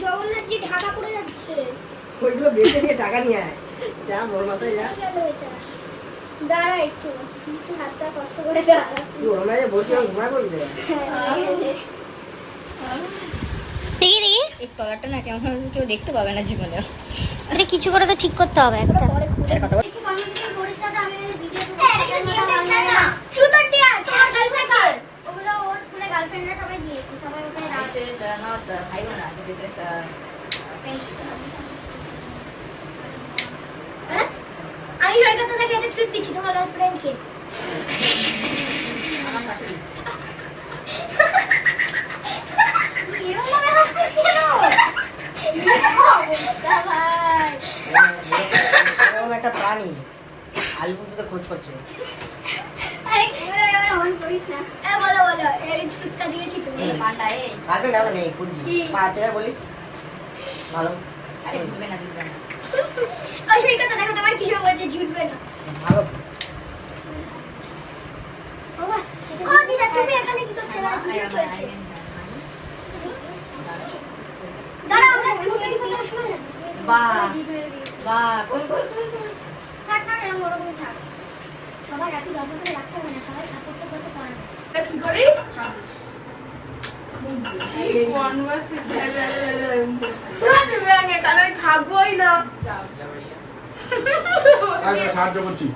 জগন্নাথজি ঢাকা পড়ে যাচ্ছে। ওইগুলো বেঁচে নিয়ে টাকা নিয়ে আয়। যা মোর মাথায় যা। দাঁড়া একটু হাতটা কষ্ট করে দাঁড়া। তুই ওর মাঝে বসে ঘুমায় পড়বি তো। দেখি দেখি এই তলাটা না কেমন কেউ দেখতে পাবে না জীবনে। এটা কিছু করে তো ঠিক করতে হবে একটা। কথা বল। ওগুলো ওর স্কুলে গার্লফ্রেন্ডরা সবাই দিয়েছে, সবাই ওখানে রাখে। This is not the Haywana. This is friendship. আমি সৈকত দাদাকে একটা ট্রিট দিচ্ছি তোমার গার্লফ্রেন্ডকে। আমার শাশুড়ি। এরকম ভাবে হাসছিস কেন? ভাই এরকম একটা প্রাণী আলবুতে খোঁজ করছে। আরে ক্যামেরা অন করিস না। বলো বলো, এই ট্রিটটা দিয়েছি তুমি। এই পান্ডা এই। গার্লফ্রেন্ড আমার নেই কুঞ্জি। পা থেকে বলি ভালো। আরে ঝুলবে না ঝুলবে না। ওই সৈকত দেখো তোমার কি সব বলছে, ঝুটবে না। ভালো। বাবা, ও দিদা তুমি এখানে কি করছো? ভিডিও চলছে। দাঁড়া আমরা খুঁটি কথা শুনে না। বাহ বাহ কোন কোন কোন কোন। থাক না এরকম ওরকম থাক। সবাই রাতে যত করে রাখতে হবে না, সবাই সাপোর্ট করতে পারে না। কি করি কারণ থাকবোই না। সাহায্য করছি।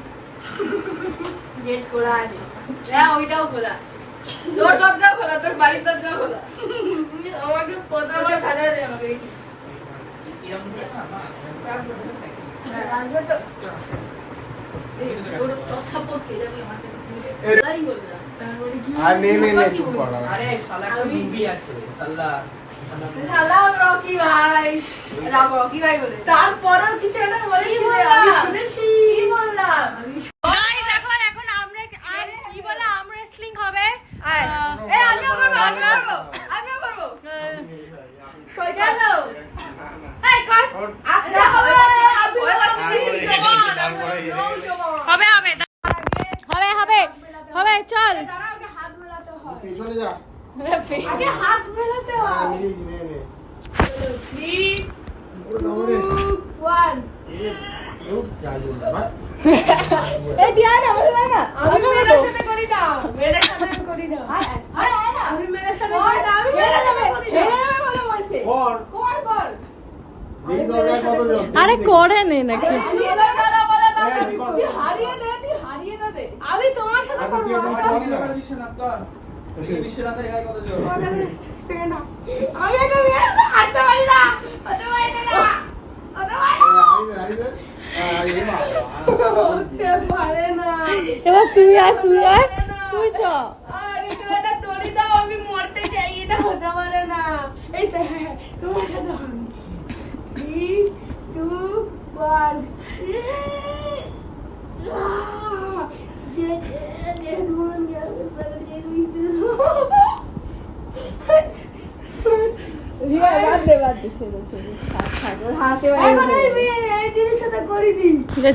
গেট খোলা আছে, হ্যাঁ ওইটাও খোলা, তোর দরজাও খোলা, তোর বাড়ির দরজাও খোলা। আমাকে প্রথমে খাজা দে আমাকে দেখি। রাজা তো তোর কথা পড়তে যাবি আমার কাছে। লারি বললা তারপরে কি আর নে চুপ কর। আরে শালা কোন মুভি আছে শালা শালা রকি ভাই, রকি ভাই বলে তারপরেও কিছু একটা বলেছিল, আমি শুনেছি। কি বললাম আমি? গাইস এখন আমরা কি বলে আর্ম রেসলিং হবে। এই আমিও করব, আমিও করব। গেল এই কর আস্তে হবে, আমি হবে চল। আগে হাত মেলাতে হয়, পেছনে যা। আগে হাত মেলাতে হয়। নে। 3 ওরে নাও রে। 1 যা যা। এই দিয়া না বললা না, আমি মেয়েদের সাথে করি না, মেয়েদের সাথে আমি করি না। আরে না আমি মেয়েদের সাথে করি না, আমি মেয়েদের সাথে করি না। হেরে বলে বলছে কর। কর দেখি দরকার কতজন। আরে করে নে নাকি এবার দাদা বলে দাদা তুই হারিয়ে দে। আমি তোমার সাথে করব না। বিশ্বনাথ কর বিশ্বনাথের গায়ে কত জোর আমি একটা মেয়ে হাঁটতে পারি না, হতে পারি না, হতে পারে না। এবার তুই আয় তুই চ। আরে তুই একটা দড়ি দাও, আমি মরতে চাই, এটা হতে পারে না। এই তো হ্যাঁ, তোমার সাথে হবে। 3 2 1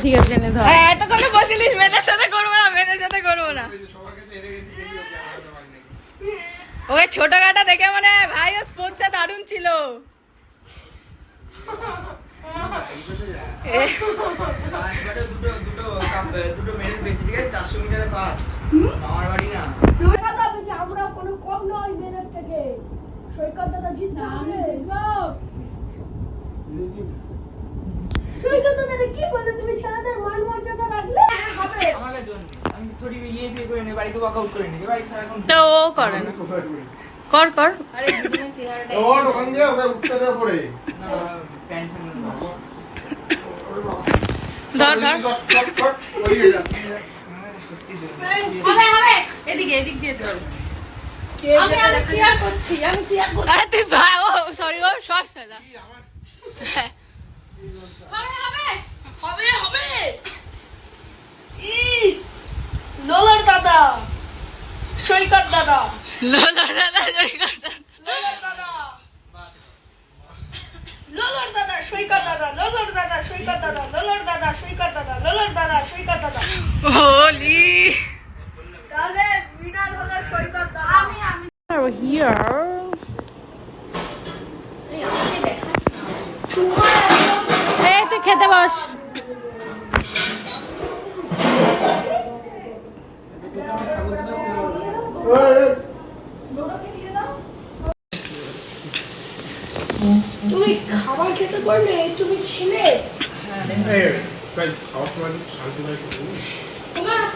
ঠিক আছে নে ধর। এতক্ষণে বলছিলিস মেয়েদের সাথে করবো না, মেয়েদের সাথে করবো না। সবার কাছে হেরে গেছি দেখি ওকে হারাতে পারিনি। ওই ছোট গাটা দেখে মনে হয় ভাই ও স্পোর্টসে দারুণ ছিল। একবারে দুটো মেডেল পেয়েছি ঠিক আছে 400 মিটারে ফার্স্ট আমার বাড়ি না তুমি কথা বলছি আমরা কোনো কম নয় মেয়েদের থেকে। সৈকত দাদা জিততে হবে। সৈকত দাদা কি বলে, তুমি ছেলেদের মান মর্যাদা রাখলে হবে। আমাকে জন্য আমি থোড়ি ইয়ে করে নি বাড়িতে ওয়ার্কআউট করে নি বাড়ি সারা এখন তো ও করে না, কর আরে দুদিনের চেহারাটা ও ওখান দিয়ে ওকে উঠতে দেওয়া পড়ে। না প্যান্ট ধর ওই যা। হবে এদিক দিয়ে ধর। আমি চেয়ার করছি আরে তুই ভাই ও সরি ও শর্টস না। হবে ই লোলার দাদা সৈকত দাদা লোলার দাদা সৈকত দাদা লোলার দাদা সৈকত দাদা লোলার দাদা সৈকত দাদা লোলার দাদা সৈকত দাদা লোলার দাদা সৈকত দাদা। হোলি তাহলে উইনার হলো সৈকত দাদা। here এই আমাকে দেখা খেতে বস। তুমি খাবার খেতে পারলে তুমি ছিলে খাওয়ার সময় শান্তি হয়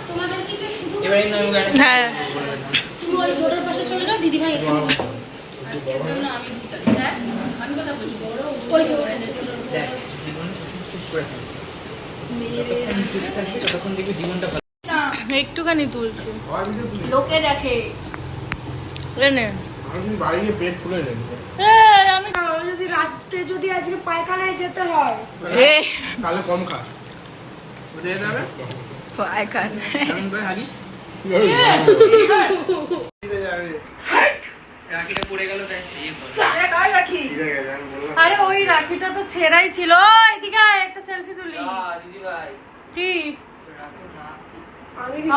তোমাদের কি শুধু এবারে কিন্তু আমি গাড়ি হ্যাঁ তুমি ওই রোডের পাশে চলে যাও দিদি ভাই এখানে বসো। আজকের জন্য আমি ভিতরে দেখ আমি কথা বলবো ওই যে ওখানে দেখ জীবন চুপ করে থাক যতক্ষণ চুপ থাকবি ততক্ষণ দেখবি জীবনটা ভালো। একটুখানি তুলছি লোকে দেখে এনে আমি বাড়ি গিয়ে পেট ফুলে যাবে আমি আমার যদি রাতে যদি আজকে পায়খানায় যেতে হয় তাহলে কম খা বুঝে যাবে পায়খান এমন করে হাগিস রাখিটা পড়ে গেল তাই রাখি ঠিক আছে আমি বললাম আরে ওই রাখিটা তো ছেঁড়াই ছিল এদিকে আয়, একটা সেলফি তুলি দিদি ভাই কি রাখো না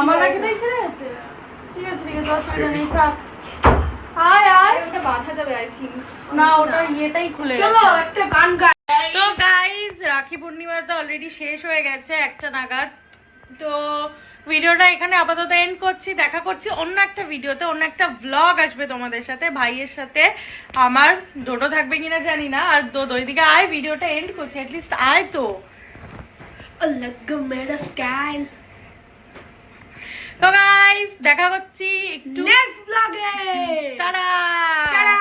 আমার রাখিটাই ছেড়ে গেছে ঠিক আছে 10 মিনিট নেই থাক আয় আয় ওটা বাঁধা যাবে আই থিঙ্ক না ওটা ইয়েটাই খুলে চলো গেছে। একটা গান গাই তো গাইজ রাখি পূর্ণিমা তো অলরেডি শেষ হয়ে গেছে 1টা নাগাদ। তো ভিডিওটা এখানে আপাতত এন্ড করছি, দেখা করছি অন্য একটা ভিডিওতে, অন্য একটা ব্লগ আসবে তোমাদের সাথে, ভাইয়ের সাথে আমার। ডোডো থাকবে কিনা জানি না। আর ডোডো এদিকে আয়, ভিডিওটা এন্ড করছি, অ্যাটলিস্ট আয় তো। अलग मेरा स्टाइल তো গাইজ দেখা করছি একটু नेक्स्ट ब्लॉग है টাটা। টাটা।